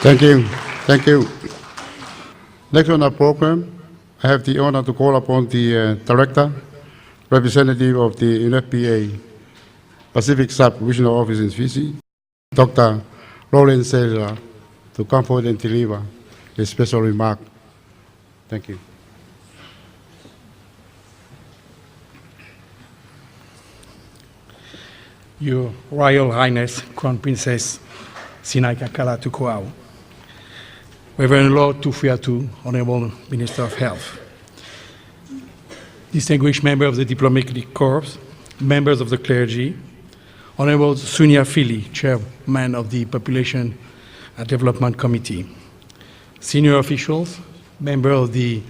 Thank you. Thank you. Next on our program, I have the honor to call upon the Director, Representative of the UNFPA Pacific Sub-Regional Office in Fiji, Dr. Roland Saylor, to come forward and deliver a special remark. Thank you. Your Royal Highness, Crown Princess Sinaikakala Tukoau, Reverend Lord Tufuatu, Honorable Minister of Health, distinguished members of the Diplomatic Corps, members of the clergy, Honorable Sunia Fili, Chairman of the Population Development Committee, senior officials, members of the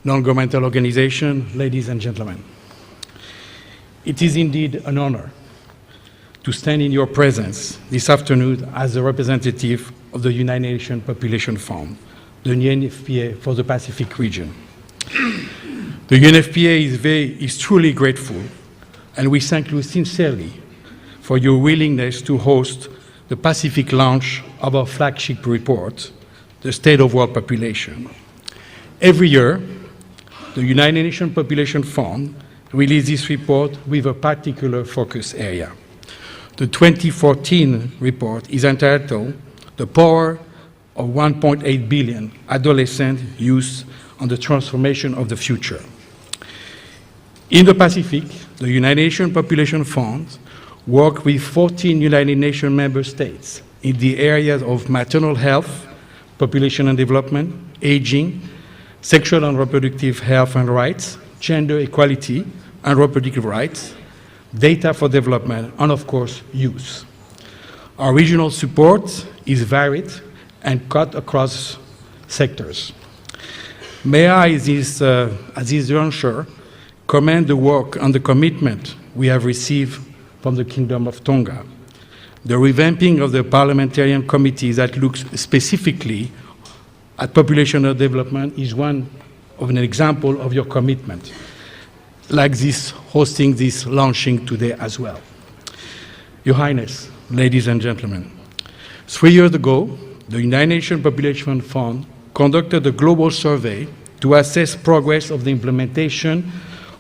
non-governmental organization, ladies and gentlemen. It is indeed an honor to stand in your presence this afternoon as a representative of the United Nations Population Fund, the UNFPA for the Pacific region. The UNFPA is truly grateful, and we thank you sincerely for your willingness to host the Pacific launch of our flagship report, The State of World Population. Every year, the United Nations Population Fund releases this report with a particular focus area. The 2014 report is entitled The Power of 1.8 Billion Adolescent Youth on the Transformation of the Future. In the Pacific, the United Nations Population Fund works with 14 United Nations member states in the areas of maternal health, population and development, aging, sexual and reproductive health and rights, gender equality and reproductive rights, data for development, and of course, youth. Our regional support is varied and cut across sectors. May I, at this juncture, commend the work and the commitment we have received from the Kingdom of Tonga. The revamping of the parliamentarian committee that looks specifically at population development is one of an example of your commitment, like this, hosting this launching today as well. Your Highness, ladies and gentlemen, 3 years ago, the United Nations Population Fund conducted a global survey to assess progress of the implementation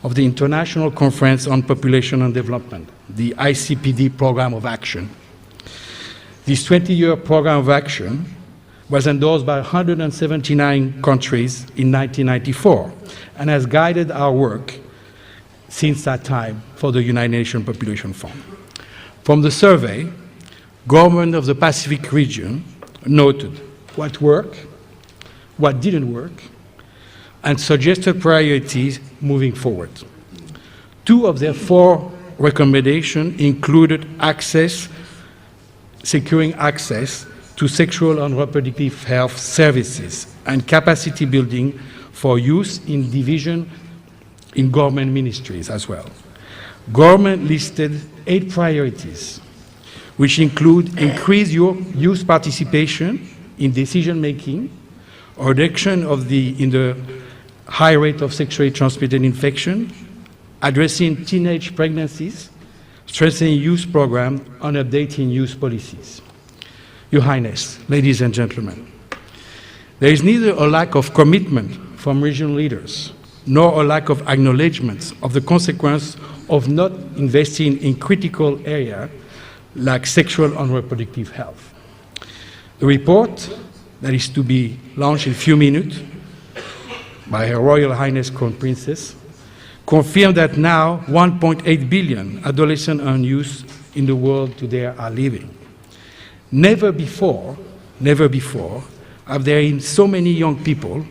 of the International Conference on Population and Development, the ICPD Program of Action. This 20-year program of action was endorsed by 179 countries in 1994 and has guided our work since that time for the United Nations Population Fund. From the survey, governments of the Pacific region noted what worked, what didn't work, and suggested priorities moving forward. 2 of their 4 recommendations included securing access to sexual and reproductive health services and capacity building for youth in division in government ministries as well. Government listed 8 priorities, which include increased youth participation in decision-making, reduction in the high rate of sexually transmitted infection, addressing teenage pregnancies, strengthening youth programs, and updating youth policies. Your Highness, ladies and gentlemen, there is neither a lack of commitment from regional leaders nor a lack of acknowledgement of the consequence of not investing in critical areas like sexual and reproductive health. The report that is to be launched in a few minutes by Her Royal Highness Crown Princess confirmed that now 1.8 billion adolescents and youth in the world today are living. Never before have there been so many young people,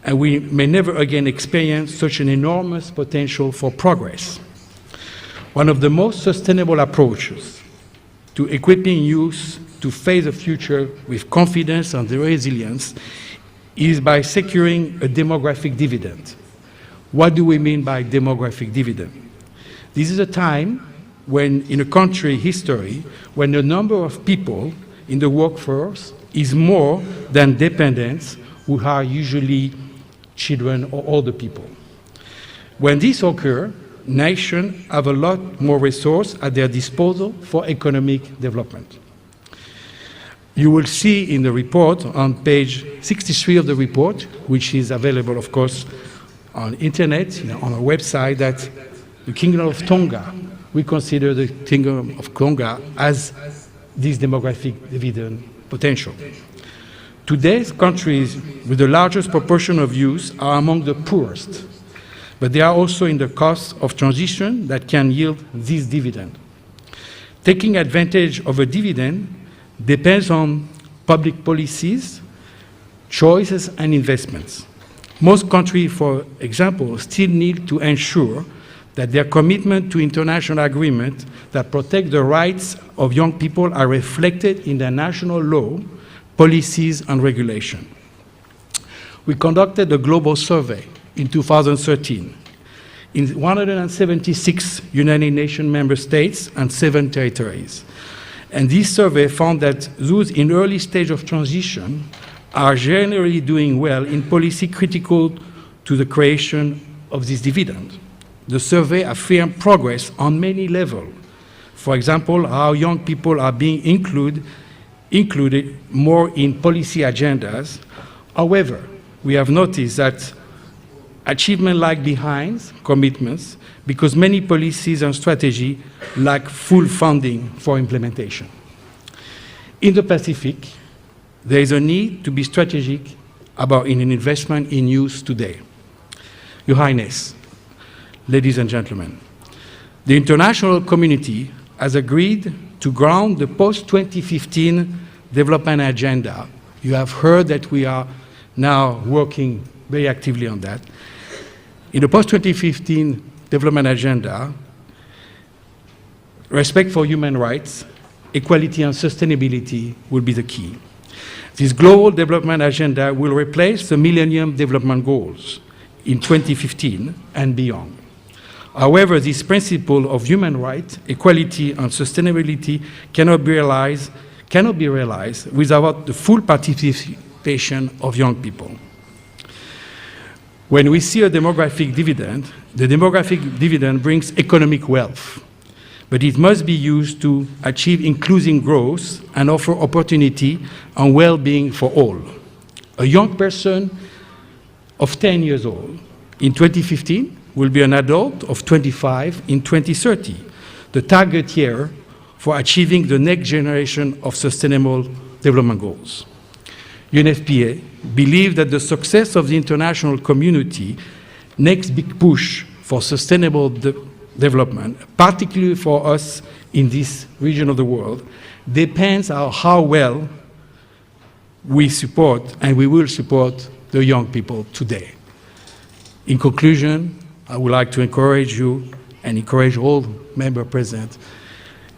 and we may never again experience such an enormous potential for progress. One of the most sustainable approaches to equipping youth to face the future with confidence and resilience is by securing a demographic dividend. What do we mean by demographic dividend? This is a time when, in a country history, when the number of people in the workforce is more than dependents who are usually children or older people. When this occurs, nations have a lot more resources at their disposal for economic development. You will see in the report on page 63 of the report, which is available, of course, on internet, on our website, that the Kingdom of Tonga, we consider the Kingdom of Tonga as this demographic dividend potential. Today's countries with the largest proportion of youth are among the poorest, but they are also in the cost of transition that can yield this dividend. Taking advantage of a dividend depends on public policies, choices, and investments. Most countries, for example, still need to ensure that their commitment to international agreements that protect the rights of young people are reflected in their national law, policies, and regulation. We conducted a global survey in 2013 in 176 United Nations member states and 7 territories. And this survey found that those in early stage of transition are generally doing well in policy critical to the creation of this dividend. The survey affirmed progress on many levels. For example, how young people are being included more in policy agendas. However, we have noticed that achievement lag behind commitments because many policies and strategies lack full funding for implementation. In the Pacific, there is a need to be strategic about an investment in youth today. Your Highness, ladies and gentlemen, the international community has agreed to ground the post-2015 development agenda. You have heard that we are now working very actively on that. In the post-2015 development agenda, respect for human rights, equality and sustainability will be the key. This global development agenda will replace the Millennium Development Goals in 2015 and beyond. However, this principle of human rights, equality, and sustainability cannot be realized without the full participation of young people. When we see a demographic dividend, the demographic dividend brings economic wealth, but it must be used to achieve inclusive growth and offer opportunity and well-being for all. A young person of 10 years old in 2015 will be an adult of 25 in 2030, the target year for achieving the next generation of sustainable development goals. UNFPA believes that the success of the international community, next big push for sustainable development, particularly for us in this region of the world, depends on how well we support and we will support the young people today. In conclusion, I would like to encourage you and encourage all members present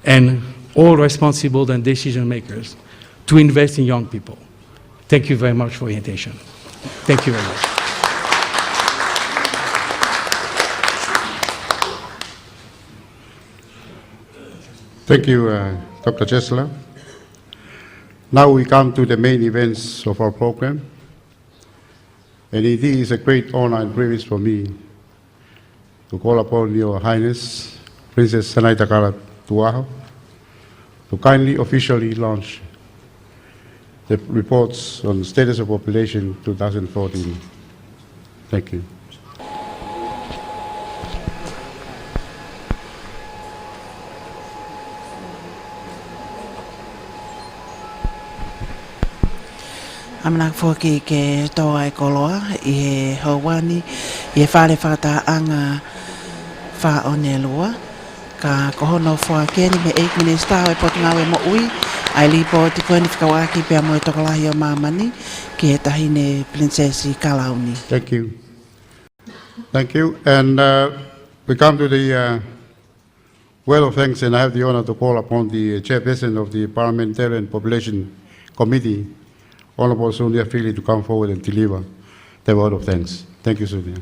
and all responsible and decision makers to invest in young people. Thank you very much for your attention. Thank you very much. Thank you, Dr. Chesler. Now we come to the main events of our program. And it is a great honor and privilege for me to call upon Your Highness, Princess Sanai Takara Tuaho, to kindly officially launch the reports on the status of population 2014. Thank you. Amana foki ke toa e koloa I hawani I whare whataanga faonelua ka kohono whakeni me 8 minutes tau e potungawe mo ui ai lipo ti koeni whakawaki pia mo e tokolahi o mamani ki he tahine Princesi Kalauni. Thank you. Thank you. And we come to the word of thanks, and I have the honor to call upon the chairperson of the Parliamentary and Population Committee, Honorable Sonia Philly, to come forward and deliver the word of thanks. Thank you, Sonia.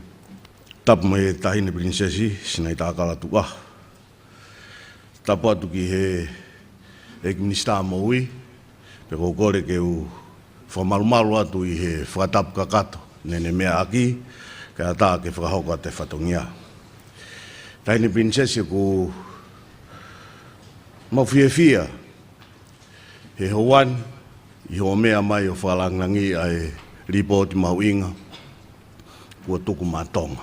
Tapu me tahine Princesi, sinai tākala tua. Tapu atu ki he minister moui, pe kokore ke u whamarumaru atu I he whakatapu kakato, nene mea aki, ka ata ke whakahoka te whatongia. Tahine Princesi ku mawhiewhia, he hoan, I ho mea mai o whalangangi ai ripoti mauinga kua tuku mātonga.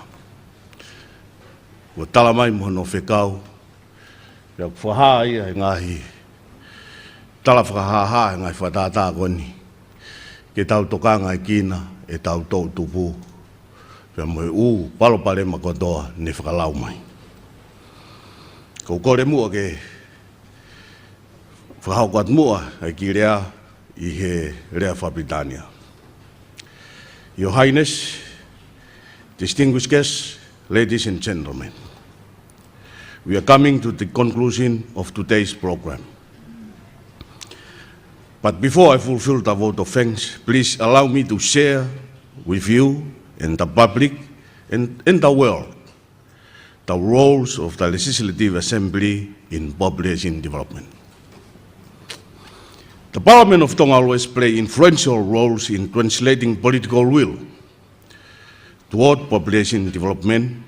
Kua tala mai mohono whekau, kia whahaa ia e ngahi, tala whakahaha e ngai whatātā koni, ke tau tokanga e kina e tau tau tupu, kia moe palopare makotoa ne whakalau mai. Ko kore mua ke whakaukat mua e ki rea I he rea Whapritania. Your Highness, distinguished guests, ladies and gentlemen, we are coming to the conclusion of today's program. But before I fulfill the vote of thanks, please allow me to share with you and the public and the world the roles of the Legislative Assembly in population development. The Parliament of Tonga always play influential roles in translating political will toward population development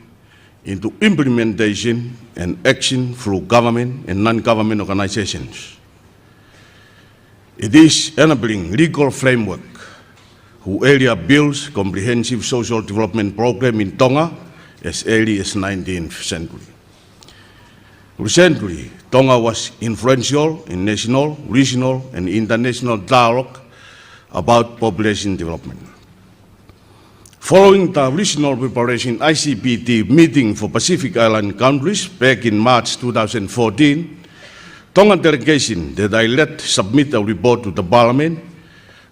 into implementation and action through government and non-government organizations. It is enabling legal framework whose area builds comprehensive social development program in Tonga as early as 19th century. Recently, Tonga was influential in national, regional, and international dialogue about population development. Following the regional preparation ICPT meeting for Pacific Island countries back in March 2014, Tongan delegation that I led submit a report to the Parliament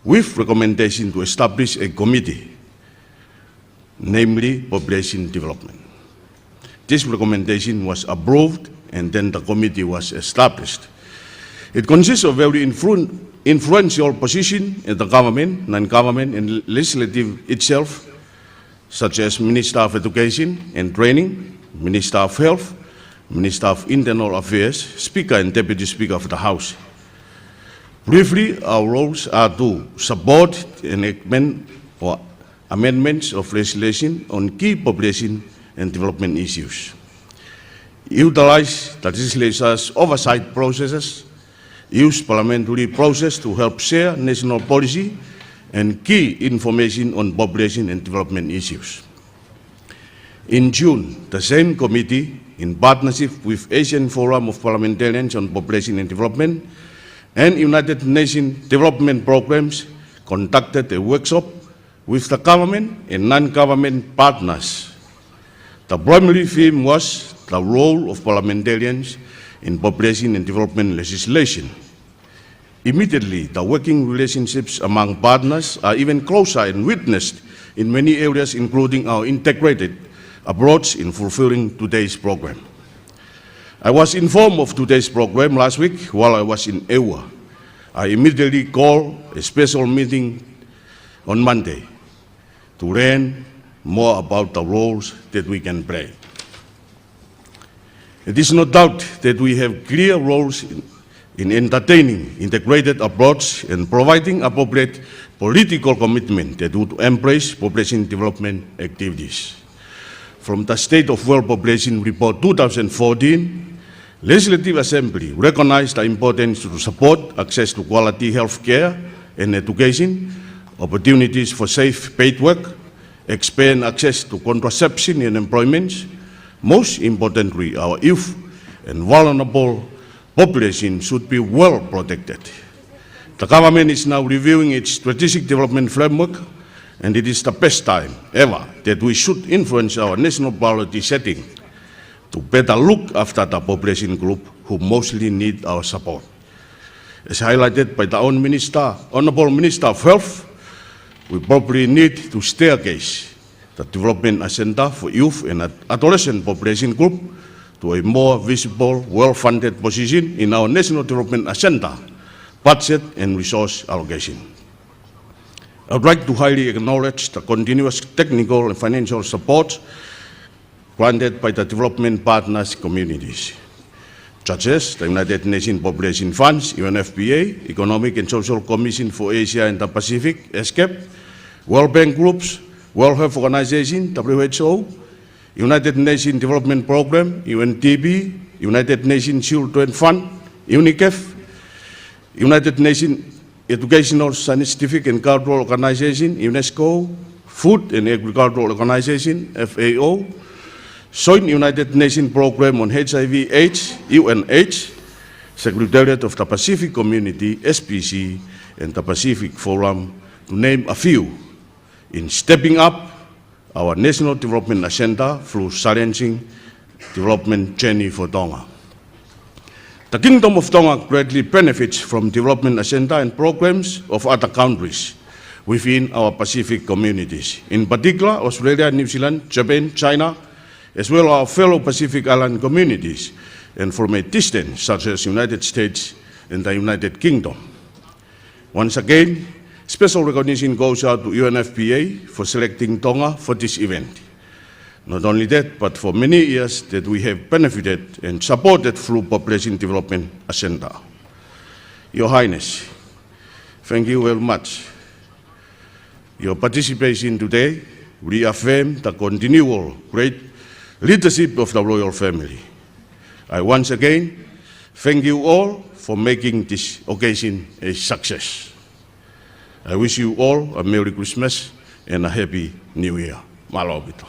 with recommendation to establish a committee, namely population development. This recommendation was approved and then the committee was established. It consists of very influential positions in the government, non-government, and legislative itself, such as Minister of Education and Training, Minister of Health, Minister of Internal Affairs, Speaker and Deputy Speaker of the House. Briefly, our roles are to support enactment or amendments of legislation on key population and development issues, utilize the legislature's oversight processes, use parliamentary process to help share national policy and key information on population and development issues. In June, the same committee, in partnership with Asian Forum of Parliamentarians on Population and Development and United Nations Development Programs, conducted a workshop with the government and non-government partners. The primary theme was the role of parliamentarians in population and development legislation. Immediately, the working relationships among partners are even closer and witnessed in many areas, including our integrated approach in fulfilling today's program. I was informed of today's program last week while I was in Ewa. I immediately called a special meeting on Monday to learn more about the roles that we can play. It is no doubt that we have clear roles in entertaining integrated approach and providing appropriate political commitment that would embrace population development activities. From the State of World Population Report 2014, Legislative Assembly recognized the importance to support access to quality health care and education, opportunities for safe paid work, expand access to contraception and employment. Most importantly, our youth and vulnerable population should be well protected. The government is now reviewing its strategic development framework, and it is the best time ever that we should influence our national priority setting to better look after the population group who mostly need our support. As highlighted by the Honorable Minister of Health, we probably need to staircase the development agenda for youth and adolescent population group to a more visible, well-funded position in our national development agenda, budget and resource allocation. I would like to highly acknowledge the continuous technical and financial support granted by the development partners communities, such as the United Nations Population Funds, UNFPA, Economic and Social Commission for Asia and the Pacific, ESCAP, World Bank Groups, World Health Organization, WHO, United Nations Development Program, UNDP, United Nations Children Fund, UNICEF, United Nations Educational, Scientific and Cultural Organization, UNESCO, Food and Agricultural Organization, FAO, Joint United Nations Program on HIV/AIDS, UNH, Secretariat of the Pacific Community, SPC, and the Pacific Forum, to name a few, in stepping up our national development agenda through challenging development journey for Tonga. The Kingdom of Tonga greatly benefits from development agenda and programs of other countries within our Pacific communities, in particular Australia, New Zealand, Japan, China, as well as our fellow Pacific Island communities, and from a distance, such as United States and the United Kingdom. Once again, special recognition goes out to UNFPA for selecting Tonga for this event. Not only that, but for many years that we have benefited and supported through population development agenda. Your Highness, thank you very much. Your participation today reaffirms the continual great leadership of the royal family. I once again thank you all for making this occasion a success. I wish you all a Merry Christmas and a Happy New Year. Malo bito.